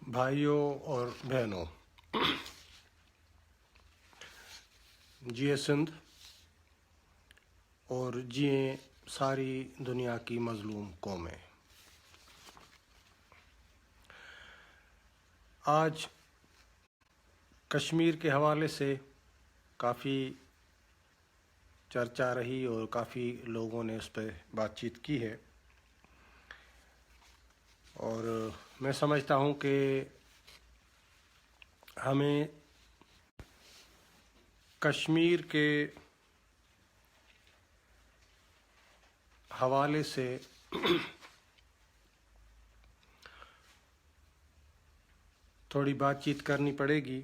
بھائیوں اور بہنوں، جیے سندھ اور جیے ساری دنیا کی مظلوم قومیں۔ آج کشمیر کے حوالے سے کافی چرچا رہی اور کافی لوگوں نے اس پہ بات چیت کی ہے، اور میں سمجھتا ہوں کہ ہمیں کشمیر کے حوالے سے تھوڑی بات چیت کرنی پڑے گی،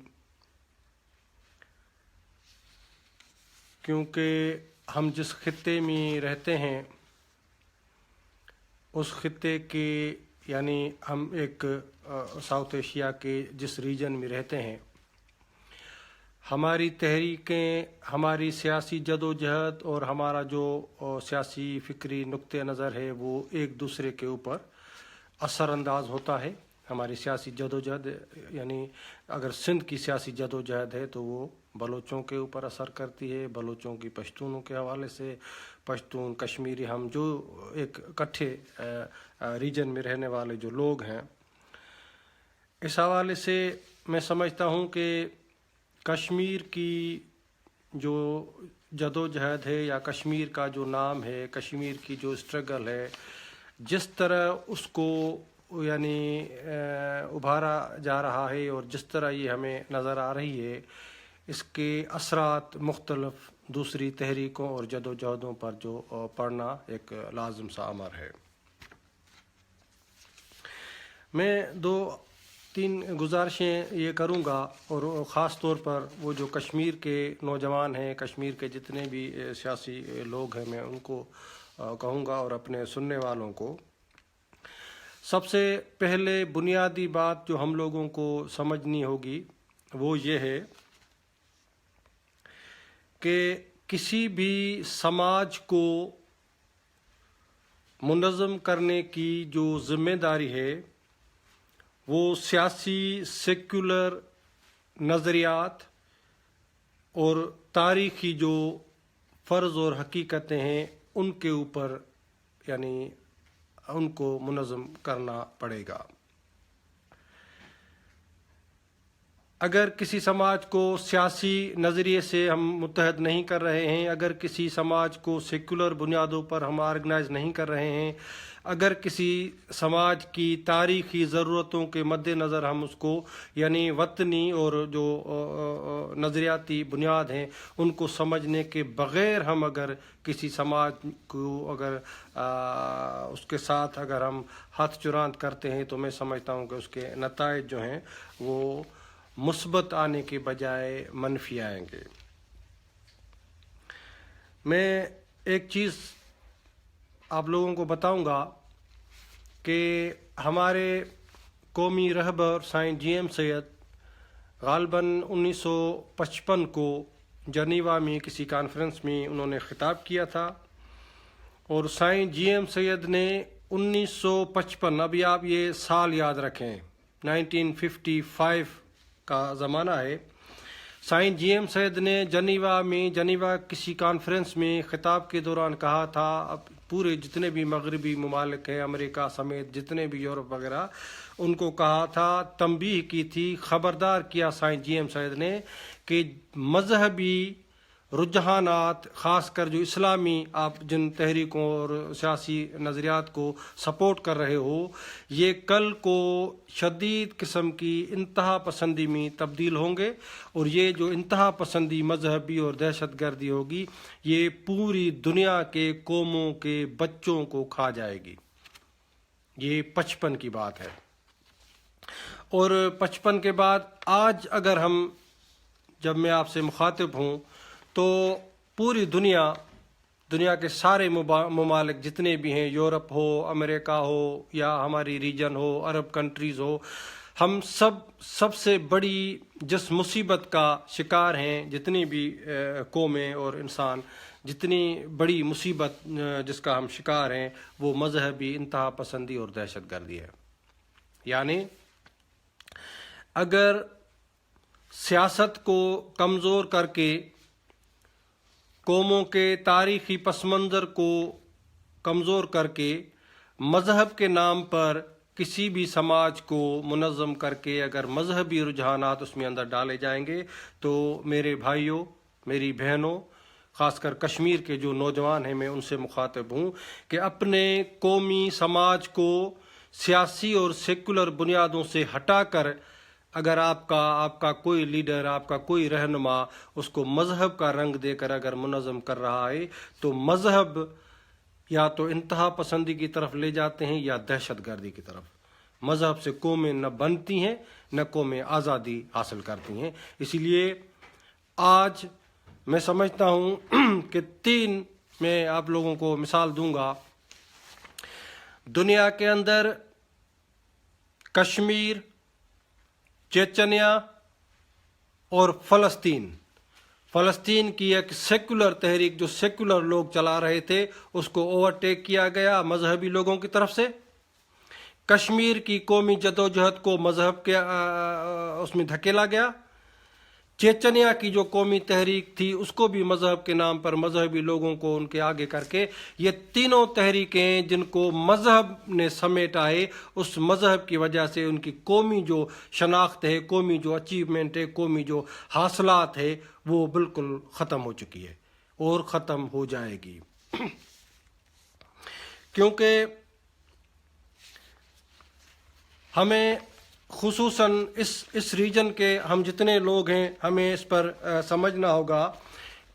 کیونکہ ہم جس خطے میں رہتے ہیں اس خطے کے یعنی ہم ایک ساؤتھ ایشیا کے جس ریجن میں رہتے ہیں، ہماری تحریکیں، ہماری سیاسی جدوجہد اور ہمارا جو سیاسی فکری نقطہ نظر ہے وہ ایک دوسرے کے اوپر اثر انداز ہوتا ہے۔ ہماری سیاسی جدوجہد یعنی اگر سندھ کی سیاسی جدوجہد ہے تو وہ بلوچوں کے اوپر اثر کرتی ہے، بلوچوں کی پشتونوں کے حوالے سے، پشتون کشمیری ہم جو ایک اکٹھے ریجن میں رہنے والے جو لوگ ہیں، اس حوالے سے میں سمجھتا ہوں کہ کشمیر کی جو جدوجہد ہے یا کشمیر کا جو نام ہے، کشمیر کی جو اسٹرگل ہے، جس طرح اس کو یعنی ابھارا جا رہا ہے اور جس طرح یہ ہمیں نظر آ رہی ہے، اس کے اثرات مختلف دوسری تحریکوں اور جدوجہدوں پر جو پڑنا ایک لازم سا امر ہے۔ میں دو تین گزارشیں یہ کروں گا، اور خاص طور پر وہ جو کشمیر کے نوجوان ہیں، کشمیر کے جتنے بھی سیاسی لوگ ہیں، میں ان کو کہوں گا اور اپنے سننے والوں کو۔ سب سے پہلے بنیادی بات جو ہم لوگوں کو سمجھنی ہوگی وہ یہ ہے کہ کسی بھی سماج کو منظم کرنے کی جو ذمہ داری ہے وہ سیاسی سیکولر نظریات اور تاریخی جو فرض اور حقیقتیں ہیں ان کے اوپر یعنی ان کو منظم کرنا پڑے گا۔ اگر کسی سماج کو سیاسی نظریے سے ہم متحد نہیں کر رہے ہیں، اگر کسی سماج کو سیکولر بنیادوں پر ہم آرگنائز نہیں کر رہے ہیں، اگر کسی سماج کی تاریخی ضرورتوں کے مد نظر ہم اس کو یعنی وطنی اور جو نظریاتی بنیاد ہیں ان کو سمجھنے کے بغیر ہم اگر کسی سماج کو اگر اس کے ساتھ اگر ہم ہاتھ چراند کرتے ہیں تو میں سمجھتا ہوں کہ اس کے نتائج جو ہیں وہ مثبت آنے کے بجائے منفی آئیں گے۔ میں ایک چیز آپ لوگوں کو بتاؤں گا کہ ہمارے قومی رہبر سائیں جی ایم سید غالباً 1955 کو جنیوا میں کسی کانفرنس میں انہوں نے خطاب کیا تھا، اور سائیں جی ایم سید نے 1955 ابھی آپ یہ سال یاد رکھیں 1955 کا زمانہ ہے، سائیں جی ایم سید نے جنیوا کسی کانفرنس میں خطاب کے دوران کہا تھا، اب پورے جتنے بھی مغربی ممالک ہیں، امریکہ سمیت جتنے بھی یورپ وغیرہ، ان کو کہا تھا، تنبیہ کی تھی، خبردار کیا سائیں جی ایم سید نے کہ مذہبی رجحانات خاص کر جو اسلامی آپ جن تحریکوں اور سیاسی نظریات کو سپورٹ کر رہے ہو، یہ کل کو شدید قسم کی انتہا پسندی میں تبدیل ہوں گے، اور یہ جو انتہا پسندی مذہبی اور دہشت گردی ہوگی یہ پوری دنیا کے قوموں کے بچوں کو کھا جائے گی۔ یہ 55 کی بات ہے، اور 55 کے بعد آج اگر ہم جب میں آپ سے مخاطب ہوں تو پوری دنیا کے سارے ممالک جتنے بھی ہیں، یورپ ہو، امریکہ ہو یا ہماری region who, Arab countries who, ہم سب سے بڑی جس مصیبت کا شکار ہیں، جتنی بھی قومیں اور انسان، جتنی بڑی مصیبت جس کا ہم شکار ہیں وہ مذہبی انتہا پسندی اور دہشت گردی ہے۔ یعنی اگر سیاست کو کمزور کر کے قوموں کے تاریخی پس منظر کو کمزور کر کے مذہب کے نام پر کسی بھی سماج کو منظم کر کے اگر مذہبی رجحانات اس میں اندر ڈالے جائیں گے تو میرے بھائیوں، میری بہنوں، خاص کر کشمیر کے جو نوجوان ہیں، میں ان سے مخاطب ہوں کہ اپنے قومی سماج کو سیاسی اور سیکولر بنیادوں سے ہٹا کر اگر آپ کا کوئی لیڈر، آپ کا کوئی رہنما اس کو مذہب کا رنگ دے کر اگر منظم کر رہا ہے تو مذہب یا تو انتہا پسندی کی طرف لے جاتے ہیں یا دہشت گردی کی طرف۔ مذہب سے قومیں نہ بنتی ہیں نہ قومیں آزادی حاصل کرتی ہیں۔ اسی لیے آج میں سمجھتا ہوں کہ 3 میں آپ لوگوں کو مثال دوں گا۔ دنیا کے اندر کشمیر، چیچنیا اور فلسطین کی ایک سیکولر تحریک جو سیکولر لوگ چلا رہے تھے اس کو اوورٹیک کیا گیا مذہبی لوگوں کی طرف سے۔ کشمیر کی قومی جدوجہد کو مذہب کے اس میں دھکیلا گیا۔ چیچنیا کی جو قومی تحریک تھی اس کو بھی مذہب کے نام پر مذہبی لوگوں کو ان کے آگے کر کے، یہ تینوں تحریکیں جن کو مذہب نے سمیٹا ہے، اس مذہب کی وجہ سے ان کی قومی جو شناخت ہے، قومی جو اچیومنٹ ہے، قومی جو حاصلات ہے وہ بالکل ختم ہو چکی ہے اور ختم ہو جائے گی۔ کیونکہ ہمیں خصوصاً اس ریجن کے ہم جتنے لوگ ہیں ہمیں اس پر سمجھنا ہوگا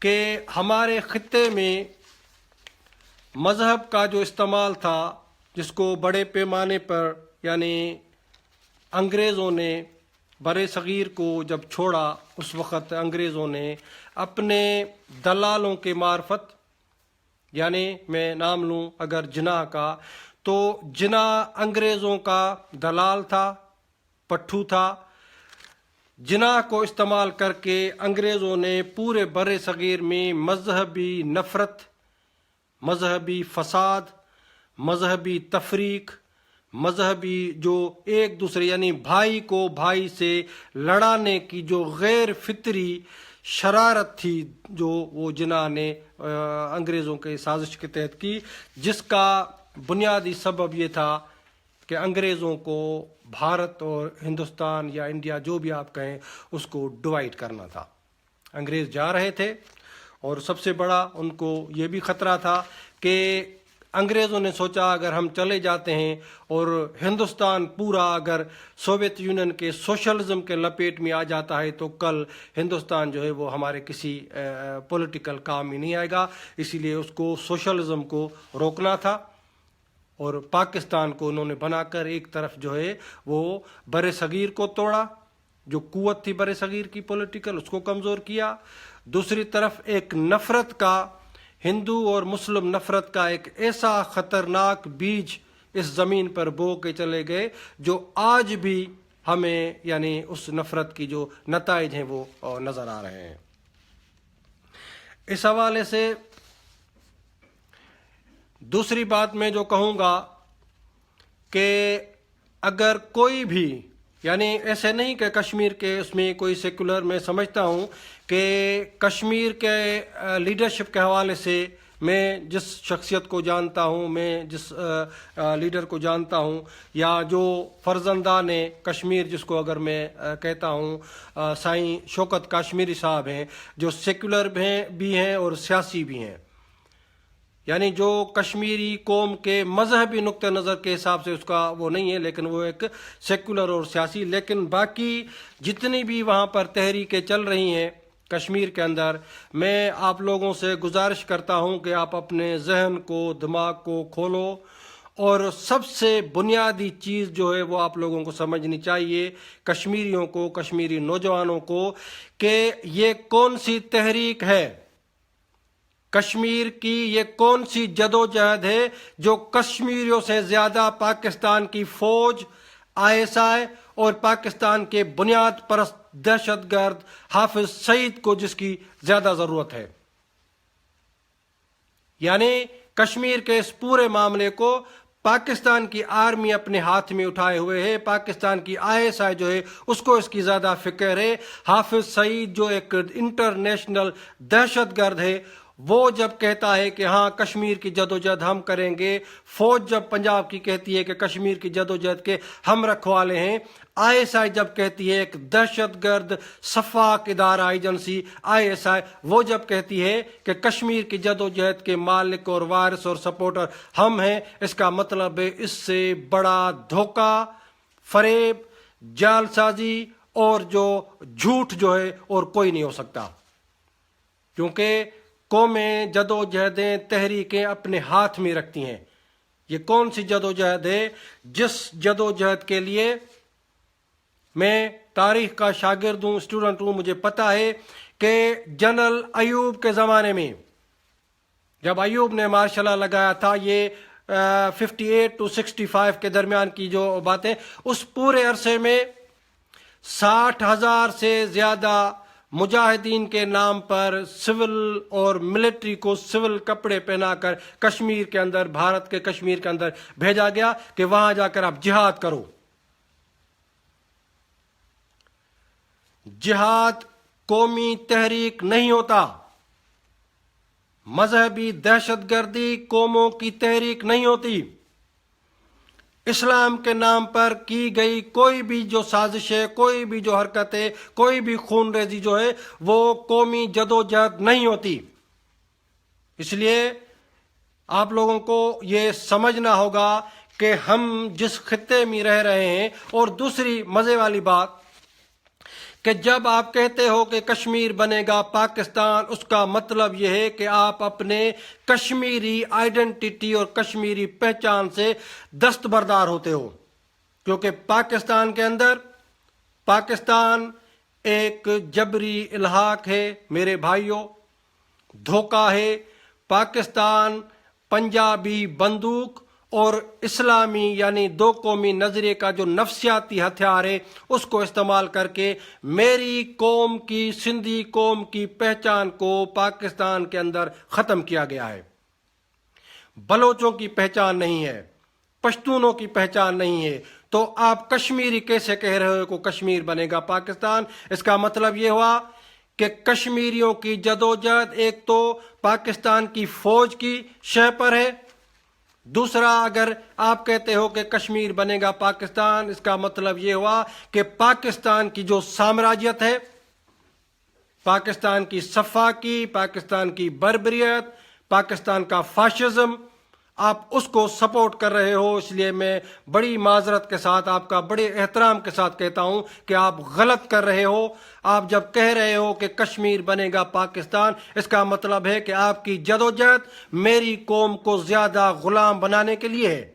کہ ہمارے خطے میں مذہب کا جو استعمال تھا، جس کو بڑے پیمانے پر یعنی انگریزوں نے بر صغیر کو جب چھوڑا، اس وقت انگریزوں نے اپنے دلالوں کے معرفت، یعنی میں نام لوں اگر جناح کا، تو جناح انگریزوں کا دلال تھا، پٹھو تھا۔ جناح کو استعمال کر کے انگریزوں نے پورے بر صغیر میں مذہبی نفرت، مذہبی فساد، مذہبی تفریق، مذہبی جو ایک دوسرے یعنی بھائی کو بھائی سے لڑانے کی جو غیر فطری شرارت تھی، جو وہ جناح نے انگریزوں کے سازش کے تحت کی، جس کا بنیادی سبب یہ تھا کہ انگریزوں کو بھارت اور ہندوستان یا انڈیا جو بھی آپ کہیں اس کو ڈیوائیڈ کرنا تھا۔ انگریز جا رہے تھے اور سب سے بڑا ان کو یہ بھی خطرہ تھا کہ انگریزوں نے سوچا اگر ہم چلے جاتے ہیں اور ہندوستان پورا اگر سوویت یونین کے سوشلزم کے لپیٹ میں آ جاتا ہے تو کل ہندوستان جو ہے وہ ہمارے کسی پولیٹیکل کام ہی نہیں آئے گا۔ اسی لیے اس کو سوشلزم کو روکنا تھا اور پاکستان کو انہوں نے بنا کر ایک طرف جو ہے وہ بر صغیر کو توڑا، جو قوت تھی بر صغیر کی پولیٹیکل اس کو کمزور کیا، دوسری طرف ایک نفرت کا، ہندو اور مسلم نفرت کا ایک ایسا خطرناک بیج اس زمین پر بو کے چلے گئے جو آج بھی ہمیں یعنی اس نفرت کی جو نتائج ہیں وہ نظر آ رہے ہیں۔ اس حوالے سے دوسری بات میں جو کہوں گا کہ اگر کوئی بھی یعنی ایسے نہیں کہ کشمیر کے اس میں کوئی سیکولر، میں سمجھتا ہوں کہ کشمیر کے لیڈرشپ کے حوالے سے میں جس شخصیت کو جانتا ہوں، میں جس لیڈر کو جانتا ہوں، یا جو فرزندان کشمیر جس کو اگر میں کہتا ہوں، سائیں شوکت کاشمیری صاحب ہیں، جو سیکولر بھی ہیں اور سیاسی بھی ہیں، یعنی جو کشمیری قوم کے مذہبی نقطہ نظر کے حساب سے اس کا وہ نہیں ہے، لیکن وہ ایک سیکولر اور سیاسی، لیکن باقی جتنی بھی وہاں پر تحریکیں چل رہی ہیں کشمیر کے اندر، میں آپ لوگوں سے گزارش کرتا ہوں کہ آپ اپنے ذہن کو، دماغ کو کھولو، اور سب سے بنیادی چیز جو ہے وہ آپ لوگوں کو سمجھنی چاہیے، کشمیریوں کو، کشمیری نوجوانوں کو، کہ یہ کون سی تحریک ہے، کشمیر کی یہ کون سی جدوجہد ہے جو کشمیریوں سے زیادہ پاکستان کی فوج، ISI اور پاکستان کے بنیاد پرست دہشت گرد حافظ سعید کو جس کی زیادہ ضرورت ہے۔ یعنی کشمیر کے اس پورے معاملے کو پاکستان کی آرمی اپنے ہاتھ میں اٹھائے ہوئے ہے، پاکستان کی ISI جو ہے اس کو اس کی زیادہ فکر ہے۔ حافظ سعید جو ایک انٹرنیشنل دہشت گرد ہے، وہ جب کہتا ہے کہ ہاں کشمیر کی جدوجہد ہم کریں گے، فوج جب پنجاب کی کہتی ہے کہ کشمیر کی جدوجہد کے ہم رکھوالے ہیں، ISI جب کہتی ہے، ایک دہشت گرد شفاق ادارہ ایجنسی ISI وہ جب کہتی ہے کہ کشمیر کی جدوجہد کے مالک اور وارث اور سپورٹر ہم ہیں، اس کا مطلب ہے اس سے بڑا دھوکہ، فریب، جال سازی اور جو جھوٹ جو ہے اور کوئی نہیں ہو سکتا، کیونکہ قومیں جدوجہدیں تحریکیں اپنے ہاتھ میں رکھتی ہیں۔ یہ کون سی جدوجہد ہے؟ جس جدوجہد کے لیے میں تاریخ کا شاگرد ہوں، اسٹوڈنٹ ہوں، مجھے پتا ہے کہ جنرل ایوب کے زمانے میں جب ایوب نے مارشل لا لگایا تھا، یہ 58 to 65 کے درمیان کی جو باتیں، اس پورے عرصے میں 60,000 سے زیادہ مجاہدین کے نام پر سول اور ملٹری کو سول کپڑے پہنا کر کشمیر کے اندر، بھارت کے کشمیر کے اندر بھیجا گیا کہ وہاں جا کر آپ جہاد کرو۔ جہاد قومی تحریک نہیں ہوتا، مذہبی دہشت گردی قوموں کی تحریک نہیں ہوتی۔ اسلام کے نام پر کی گئی کوئی بھی جو سازش ہے، کوئی بھی جو حرکت ہے، کوئی بھی خون ریزی جو ہے، وہ قومی جدوجہد نہیں ہوتی۔ اس لیے آپ لوگوں کو یہ سمجھنا ہوگا کہ ہم جس خطے میں رہ رہے ہیں، اور دوسری مزے والی بات کہ جب آپ کہتے ہو کہ کشمیر بنے گا پاکستان، اس کا مطلب یہ ہے کہ آپ اپنے کشمیری آئیڈینٹی اور کشمیری پہچان سے دستبردار ہوتے ہو، کیونکہ پاکستان کے اندر پاکستان ایک جبری الحاق ہے میرے بھائیوں، دھوکہ ہے۔ پاکستان پنجابی بندوق اور اسلامی یعنی دو قومی نظریے کا جو نفسیاتی ہتھیار ہے، اس کو استعمال کر کے میری قوم کی، سندھی قوم کی پہچان کو پاکستان کے اندر ختم کیا گیا ہے۔ بلوچوں کی پہچان نہیں ہے، پشتونوں کی پہچان نہیں ہے، تو آپ کشمیری کیسے کہہ رہے ہو کہ کشمیر بنے گا پاکستان؟ اس کا مطلب یہ ہوا کہ کشمیریوں کی جدوجہد ایک تو پاکستان کی فوج کی شہ پر ہے، دوسرا اگر آپ کہتے ہو کہ کشمیر بنے گا پاکستان، اس کا مطلب یہ ہوا کہ پاکستان کی جو سامراجیت ہے، پاکستان کی سفاکی، پاکستان کی بربریت، پاکستان کا فاشزم، آپ اس کو سپورٹ کر رہے ہو۔ اس لیے میں بڑی معذرت کے ساتھ، آپ کا بڑے احترام کے ساتھ کہتا ہوں کہ آپ غلط کر رہے ہو۔ آپ جب کہہ رہے ہو کہ کشمیر بنے گا پاکستان، اس کا مطلب ہے کہ آپ کی جدوجہد میری قوم کو زیادہ غلام بنانے کے لیے ہے۔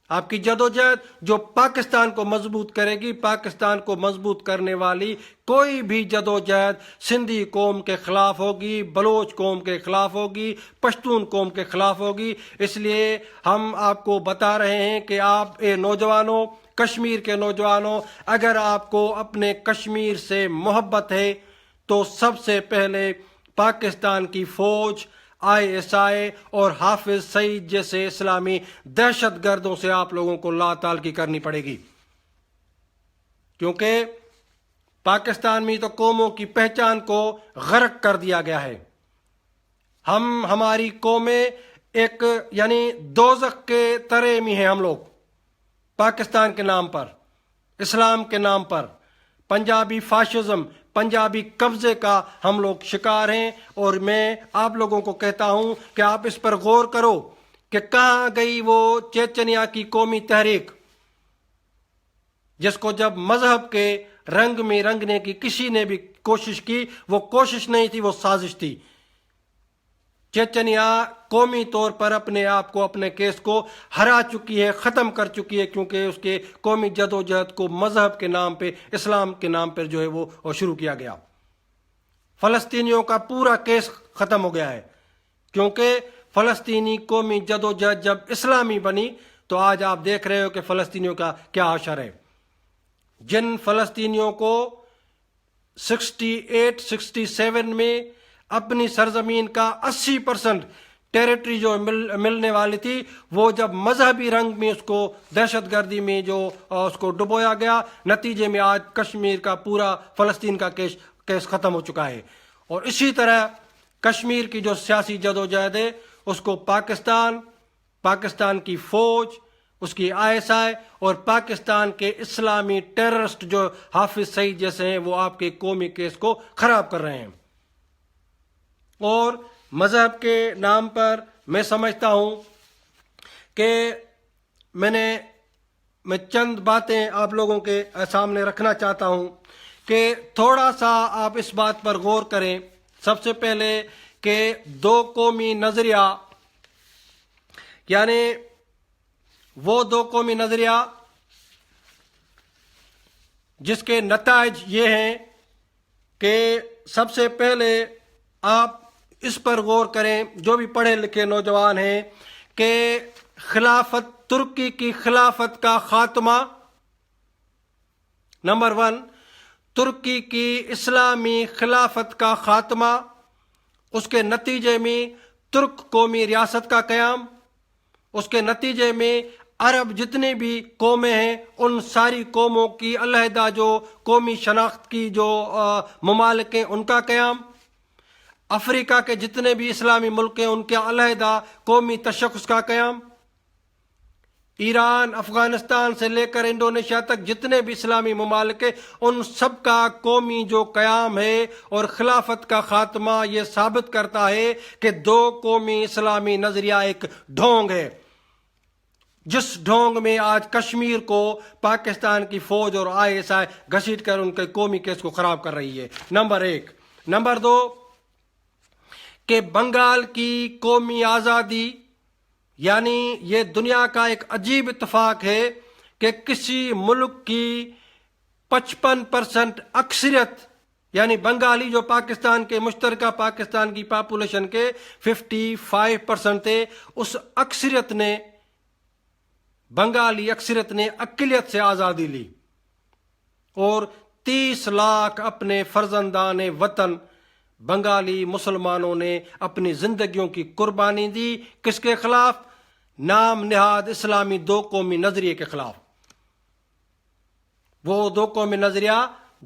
آپ کی جدوجہد جو پاکستان کو مضبوط کرے گی، پاکستان کو مضبوط کرنے والی کوئی بھی جدوجہد سندھی قوم کے خلاف ہوگی، بلوچ قوم کے خلاف ہوگی، پشتون قوم کے خلاف ہوگی۔ اس لیے ہم آپ کو بتا رہے ہیں کہ آپ نوجوانوں، کشمیر کے نوجوانوں، اگر آپ کو اپنے کشمیر سے محبت ہے تو سب سے پہلے پاکستان کی فوج، ISI اور حافظ سعید جیسے اسلامی دہشت گردوں سے آپ لوگوں کو لا تعلقی کرنی پڑے گی، کیونکہ پاکستان میں تو قوموں کی پہچان کو غرق کر دیا گیا ہے۔ ہماری قومیں ایک یعنی دوزخ کے ترے میں ہیں، ہم لوگ پاکستان کے نام پر، اسلام کے نام پر، پنجابی فاشزم، پنجابی قبضے کا ہم لوگ شکار ہیں۔ اور میں آپ لوگوں کو کہتا ہوں کہ آپ اس پر غور کرو کہ کہاں گئی وہ چیچنیا کی قومی تحریک، جس کو جب مذہب کے رنگ میں رنگنے کی کسی نے بھی کوشش کی، وہ کوشش نہیں تھی، وہ سازش تھی۔ چیچنیا قومی طور پر اپنے آپ کو، اپنے کیس کو ہرا چکی ہے، ختم کر چکی ہے، کیونکہ اس کے قومی جدوجہد کو مذہب کے نام پہ، اسلام کے نام پر جو ہے وہ شروع کیا گیا۔ فلسطینیوں کا پورا کیس ختم ہو گیا ہے، کیونکہ فلسطینی قومی جدوجہد جب اسلامی بنی تو آج آپ دیکھ رہے ہو کہ فلسطینیوں کا کیا حشر ہے۔ جن فلسطینیوں کو 68 67 میں اپنی سرزمین کا 80% ٹیریٹری جو ملنے والی تھی وہ جب مذہبی رنگ میں اس کو دہشت گردی میں جو اس کو ڈبویا گیا، نتیجے میں آج کشمیر کا پورا فلسطین کا کیس ختم ہو چکا ہے۔ اور اسی طرح کشمیر کی جو سیاسی جدوجہد ہے اس کو پاکستان کی فوج، اس کی ISI اور پاکستان کے اسلامی ٹیررسٹ جو حافظ سعید جیسے ہیں وہ آپ کے قومی کیس کو خراب کر رہے ہیں۔ اور مذہب کے نام پر میں سمجھتا ہوں کہ میں چند باتیں آپ لوگوں کے سامنے رکھنا چاہتا ہوں کہ تھوڑا سا آپ اس بات پر غور کریں۔ سب سے پہلے کہ دو قومی نظریہ، یعنی وہ دو قومی نظریہ جس کے نتائج یہ ہیں کہ سب سے پہلے آپ اس پر غور کریں، جو بھی پڑھے لکھے نوجوان ہیں، کہ ترکی کی خلافت کا خاتمہ، نمبر 1، ترکی کی اسلامی خلافت کا خاتمہ، اس کے نتیجے میں ترک قومی ریاست کا قیام، اس کے نتیجے میں عرب جتنے بھی قومیں ہیں ان ساری قوموں کی علیحدہ جو قومی شناخت کی جو ممالک ہیں ان کا قیام، افریقہ کے جتنے بھی اسلامی ملک ہیں ان کے علیحدہ قومی تشخص کا قیام، ایران، افغانستان سے لے کر انڈونیشیا تک جتنے بھی اسلامی ممالک ہیں ان سب کا قومی جو قیام ہے اور خلافت کا خاتمہ یہ ثابت کرتا ہے کہ دو قومی اسلامی نظریہ ایک ڈھونگ ہے، جس ڈھونگ میں آج کشمیر کو پاکستان کی فوج اور ISI گھسیٹ کر ان کے قومی کیس کو خراب کر رہی ہے، نمبر 1۔ نمبر 2 کہ بنگال کی قومی آزادی، یعنی یہ دنیا کا ایک عجیب اتفاق ہے کہ کسی ملک کی 55% اکثریت، یعنی بنگالی جو پاکستان کے مشترکہ پاکستان کی پاپولیشن کے 55% تھے، اس اکثریت نے، بنگالی اکثریت نے اقلیت سے آزادی لی اور 30 لاکھ اپنے فرزندان وطن بنگالی مسلمانوں نے اپنی زندگیوں کی قربانی دی، کس کے خلاف؟ نام نہاد اسلامی دو قومی نظریے کے خلاف۔ وہ دو قومی نظریہ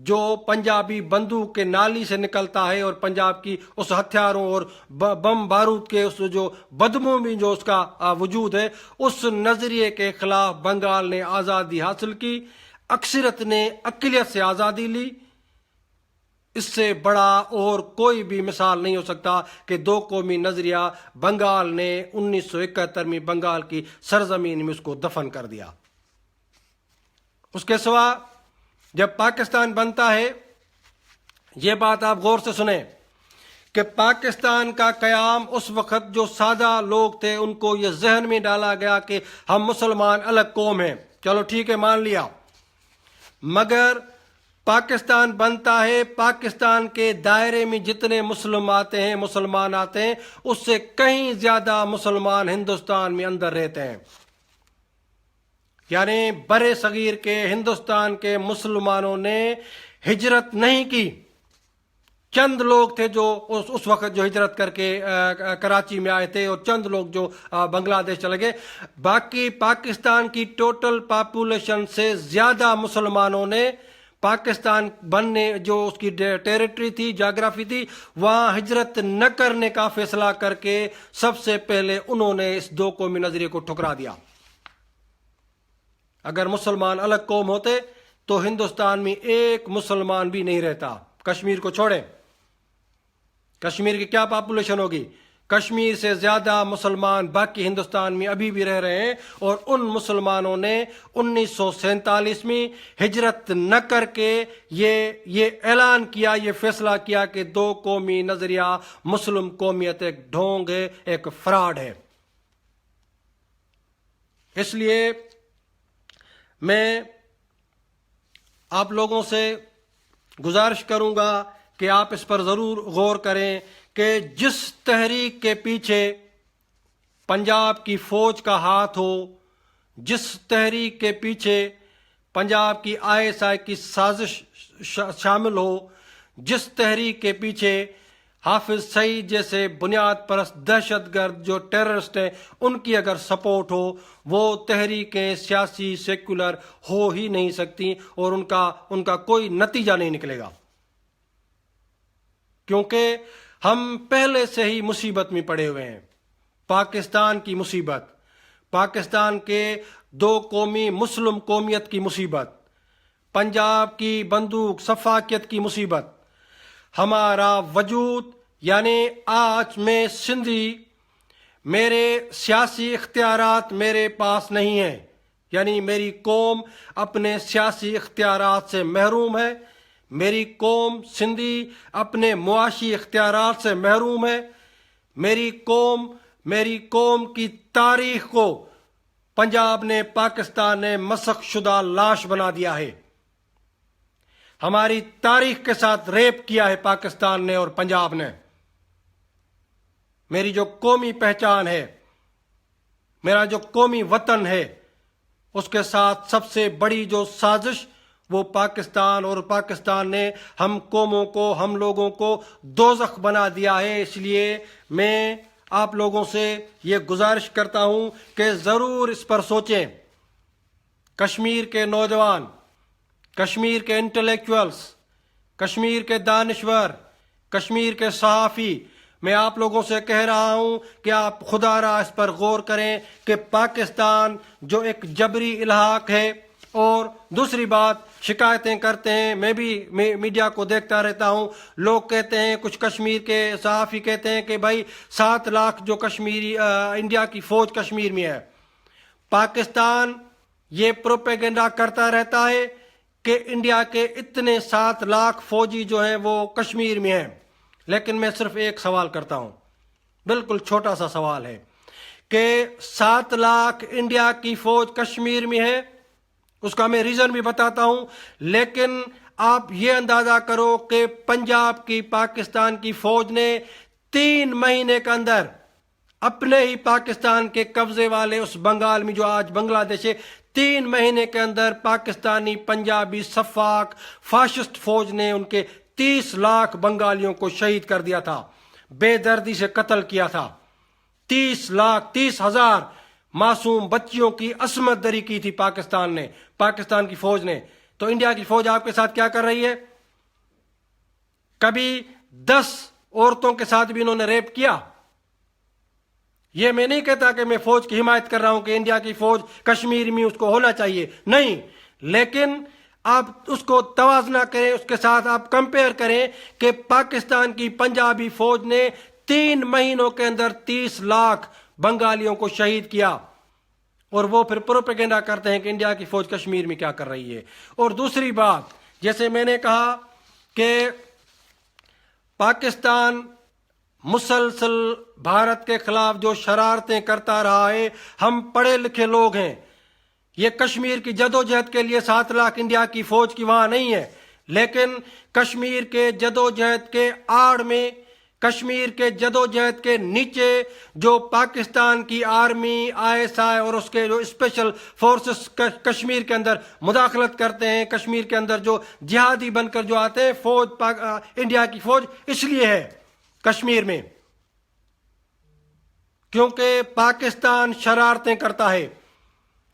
جو پنجابی بندوق کے نالی سے نکلتا ہے اور پنجاب کی اس ہتھیاروں اور بم بارود کے اس جو بدبو میں جو اس کا وجود ہے، اس نظریے کے خلاف بنگال نے آزادی حاصل کی، اکثریت نے اقلیت سے آزادی لی۔ اس سے بڑا اور کوئی بھی مثال نہیں ہو سکتا کہ دو قومی نظریہ بنگال نے 1971 میں بنگال کی سرزمین میں اس کو دفن کر دیا۔ اس کے سوا جب پاکستان بنتا ہے، یہ بات آپ غور سے سنیں کہ پاکستان کا قیام اس وقت جو سادہ لوگ تھے ان کو یہ ذہن میں ڈالا گیا کہ ہم مسلمان الگ قوم ہیں، چلو ٹھیک ہے مان لیا، مگر پاکستان بنتا ہے، پاکستان کے دائرے میں جتنے مسلمان آتے ہیں اس سے کہیں زیادہ مسلمان ہندوستان میں اندر رہتے ہیں، یعنی برے صغیر کے ہندوستان کے مسلمانوں نے ہجرت نہیں کی۔ چند لوگ تھے جو اس وقت جو ہجرت کر کے کراچی میں آئے تھے اور چند لوگ جو بنگلہ دیش چلے گئے، باقی پاکستان کی ٹوٹل پاپولیشن سے زیادہ مسلمانوں نے پاکستان بننے جو اس کی ٹیریٹری تھی، جغرافی تھی، وہاں ہجرت نہ کرنے کا فیصلہ کر کے سب سے پہلے انہوں نے اس دو قومی نظریے کو ٹھکرا دیا۔ اگر مسلمان الگ قوم ہوتے تو ہندوستان میں ایک مسلمان بھی نہیں رہتا، کشمیر کو چھوڑیں۔ کشمیر کی کیا پاپولیشن ہوگی؟ کشمیر سے زیادہ مسلمان باقی ہندوستان میں ابھی بھی رہ رہے ہیں، اور ان مسلمانوں نے 1947 میں ہجرت نہ کر کے یہ اعلان کیا، یہ فیصلہ کیا کہ دو قومی نظریہ مسلم قومیت ایک ڈھونگ ہے، ایک فراڈ ہے۔ اس لیے میں آپ لوگوں سے گزارش کروں گا کہ آپ اس پر ضرور غور کریں کہ جس تحریک کے پیچھے پنجاب کی فوج کا ہاتھ ہو، جس تحریک کے پیچھے پنجاب کی ISI کی سازش شامل ہو، جس تحریک کے پیچھے حافظ سعید جیسے بنیاد پرست دہشت گرد جو ٹیررسٹ ہیں ان کی اگر سپورٹ ہو، وہ تحریکیں سیاسی سیکولر ہو ہی نہیں سکتی اور ان کا کوئی نتیجہ نہیں نکلے گا، کیونکہ ہم پہلے سے ہی مصیبت میں پڑے ہوئے ہیں۔ پاکستان کی مصیبت، پاکستان کے دو قومی مسلم قومیت کی مصیبت، پنجاب کی بندوق سفاکیت کی مصیبت، ہمارا وجود یعنی آج میں سندھی، میرے سیاسی اختیارات میرے پاس نہیں ہیں، یعنی میری قوم اپنے سیاسی اختیارات سے محروم ہے، میری قوم سندھی اپنے معاشی اختیارات سے محروم ہے، میری قوم کی تاریخ کو پنجاب نے، پاکستان نے مسخ شدہ لاش بنا دیا ہے، ہماری تاریخ کے ساتھ ریپ کیا ہے پاکستان نے اور پنجاب نے۔ میری جو قومی پہچان ہے، میرا جو قومی وطن ہے، اس کے ساتھ سب سے بڑی جو سازش وہ پاکستان، اور پاکستان نے ہم قوموں کو، ہم لوگوں کو دوزخ بنا دیا ہے۔ اس لیے میں آپ لوگوں سے یہ گزارش کرتا ہوں کہ ضرور اس پر سوچیں۔ کشمیر کے نوجوان، کشمیر کے انٹلیکچوئلز، کشمیر کے دانشور، کشمیر کے صحافی، میں آپ لوگوں سے کہہ رہا ہوں کہ آپ خدا را اس پر غور کریں کہ پاکستان جو ایک جبری الحاق ہے، اور دوسری بات شکایتیں کرتے ہیں، میں بھی میڈیا کو دیکھتا رہتا ہوں، لوگ کہتے ہیں، کچھ کشمیر کے صحافی کہتے ہیں کہ بھائی 7 لاکھ جو کشمیری انڈیا کی فوج کشمیر میں ہے۔ پاکستان یہ پروپیگنڈا کرتا رہتا ہے کہ انڈیا کے اتنے 7 لاکھ فوجی جو ہیں وہ کشمیر میں ہیں، لیکن میں صرف ایک سوال کرتا ہوں، بالکل چھوٹا سا سوال ہے کہ 7 لاکھ انڈیا کی فوج کشمیر میں ہے، اس کا میں ریزن بھی بتاتا ہوں، لیکن آپ یہ اندازہ کرو کہ پنجاب کی پاکستان کی فوج نے 3 مہینے کے اندر اپنے ہی پاکستان کے قبضے والے اس بنگال میں جو آج بنگلہ دیش ہے، 3 مہینے کے اندر پاکستانی پنجابی سفاک فاشسٹ فوج نے ان کے 30 لاکھ بنگالیوں کو شہید کر دیا تھا، بے دردی سے قتل کیا تھا۔ 30,000 معصوم بچیوں کی عصمت دری کی تھی پاکستان نے، پاکستان کی فوج نے۔ تو انڈیا کی فوج آپ کے ساتھ کیا کر رہی ہے؟ کبھی 10 عورتوں کے ساتھ بھی انہوں نے ریپ کیا؟ یہ میں نہیں کہتا کہ میں فوج کی حمایت کر رہا ہوں کہ انڈیا کی فوج کشمیر میں اس کو ہونا چاہیے، نہیں، لیکن آپ اس کو توازنہ کریں، اس کے ساتھ آپ کمپیئر کریں کہ پاکستان کی پنجابی فوج نے 3 مہینوں کے اندر 30 لاکھ بنگالیوں کو شہید کیا، اور وہ پھر پروپیگنڈا کرتے ہیں کہ انڈیا کی فوج کشمیر میں کیا کر رہی ہے۔ اور دوسری بات، جیسے میں نے کہا کہ پاکستان مسلسل بھارت کے خلاف جو شرارتیں کرتا رہا ہے، ہم پڑھے لکھے لوگ ہیں، یہ کشمیر کی جدوجہد کے لیے 7 لاکھ انڈیا کی فوج کی وہاں نہیں ہے، لیکن کشمیر کے جدوجہد کے آڑ میں، کشمیر کے جدوجہد کے نیچے جو پاکستان کی آرمی، ISI اور اس کے جو اسپیشل فورسز کشمیر کے اندر مداخلت کرتے ہیں، کشمیر کے اندر جو جہادی بن کر جو آتے ہیں، فوج انڈیا کی فوج اس لیے ہے کشمیر میں کیونکہ پاکستان شرارتیں کرتا ہے،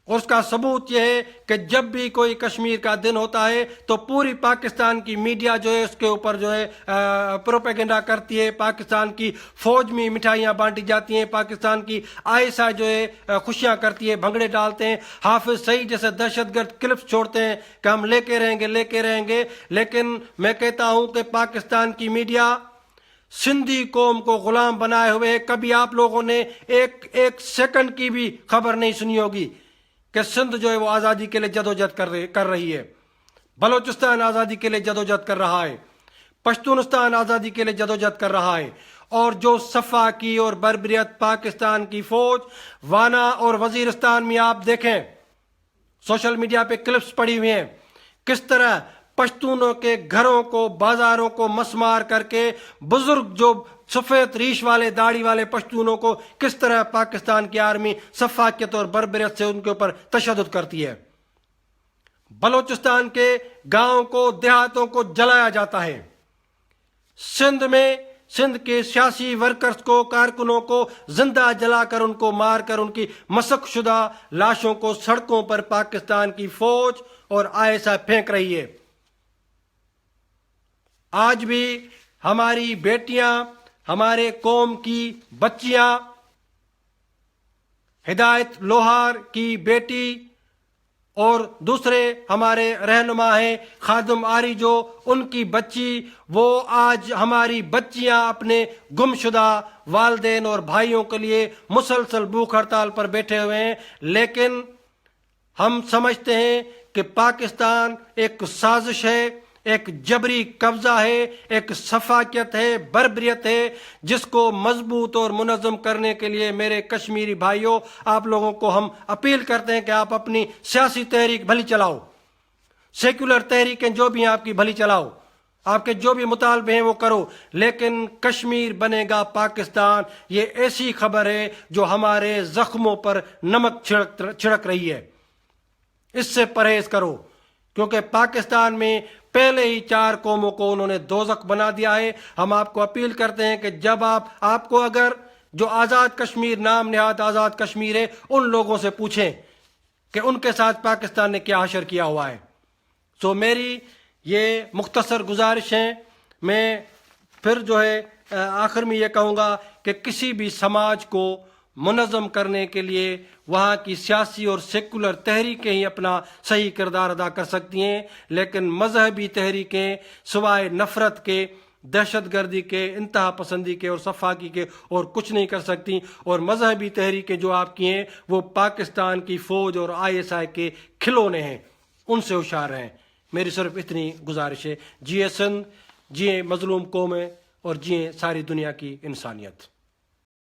اور اس کا ثبوت یہ ہے کہ جب بھی کوئی کشمیر کا دن ہوتا ہے تو پوری پاکستان کی میڈیا جو ہے اس کے اوپر جو ہے پروپیگنڈا کرتی ہے، پاکستان کی فوج میں مٹھائیاں بانٹی جاتی ہیں، پاکستان کی ISI جو ہے خوشیاں کرتی ہے، بھنگڑے ڈالتے ہیں، حافظ سعید جیسے دہشت گرد کلپس چھوڑتے ہیں کہ ہم لے کے رہیں گے، لیکن میں کہتا ہوں کہ پاکستان کی میڈیا سندھی قوم کو غلام بنائے ہوئے، کبھی آپ لوگوں نے ایک سیکنڈ کی بھی خبر نہیں سنی ہوگی کہ سندھ جو ہے وہ آزادی کے لیے جدوجہد کر رہی ہے، بلوچستان آزادی کے لیے جدوجہد کر رہا ہے، پشتونستان آزادی کے لیے جدوجہد کر رہا ہے، اور جو سفاکی اور بربریت پاکستان کی فوج وانا اور وزیرستان میں آپ دیکھیں، سوشل میڈیا پہ کلپس پڑی ہوئی ہیں، کس طرح پشتونوں کے گھروں کو، بازاروں کو مسمار کر کے بزرگ جو سفید ریش والے داڑھی والے پشتونوں کو کس طرح پاکستان کی آرمی سفاکیت اور بربریت سے ان کے اوپر تشدد کرتی ہے۔ بلوچستان کے گاؤں کو، دیہاتوں کو جلایا جاتا ہے۔ سندھ میں سندھ کے سیاسی ورکرز کو، کارکنوں کو زندہ جلا کر، ان کو مار کر، ان کی مسخ شدہ لاشوں کو سڑکوں پر پاکستان کی فوج اور ISI پھینک رہی ہے۔ آج بھی ہماری بیٹیاں، ہمارے قوم کی بچیاں، ہدایت لوہار کی بیٹی اور دوسرے ہمارے رہنما ہیں خادم آری جو، ان کی بچی، وہ آج ہماری بچیاں اپنے گمشدہ والدین اور بھائیوں کے لیے مسلسل بھوک ہڑتال پر بیٹھے ہوئے ہیں۔ لیکن ہم سمجھتے ہیں کہ پاکستان ایک سازش ہے، ایک جبری قبضہ ہے، ایک سفاکیت ہے، بربریت ہے، جس کو مضبوط اور منظم کرنے کے لیے میرے کشمیری بھائیوں، آپ لوگوں کو ہم اپیل کرتے ہیں کہ آپ اپنی سیاسی تحریک بھلی چلاؤ، سیکولر تحریکیں جو بھی ہیں آپ کی بھلی چلاؤ، آپ کے جو بھی مطالبے ہیں وہ کرو، لیکن کشمیر بنے گا پاکستان، یہ ایسی خبر ہے جو ہمارے زخموں پر نمک چھڑک رہی ہے۔ اس سے پرہیز کرو، کیونکہ پاکستان میں پہلے ہی 4 قوموں کو انہوں نے دوزخ بنا دیا ہے۔ ہم آپ کو اپیل کرتے ہیں کہ جب آپ کو اگر جو آزاد کشمیر، نام نہاد آزاد کشمیر ہے، ان لوگوں سے پوچھیں کہ ان کے ساتھ پاکستان نے کیا حشر کیا ہوا ہے۔ سو میری یہ مختصر گزارش ہے۔ میں پھر جو ہے آخر میں یہ کہوں گا کہ کسی بھی سماج کو منظم کرنے کے لیے وہاں کی سیاسی اور سیکولر تحریکیں ہی اپنا صحیح کردار ادا کر سکتی ہیں، لیکن مذہبی تحریکیں سوائے نفرت کے، دہشت گردی کے، انتہا پسندی کے اور صفاقی کے اور کچھ نہیں کر سکتی۔ اور مذہبی تحریکیں جو آپ کی ہیں وہ پاکستان کی فوج اور ISI کے کھلونے ہیں، ان سے ہوشیار ہیں۔ میری صرف اتنی گزارش ہے۔ جیے سندھ، جیے مظلوم قومیں، اور جیے ساری دنیا کی انسانیت۔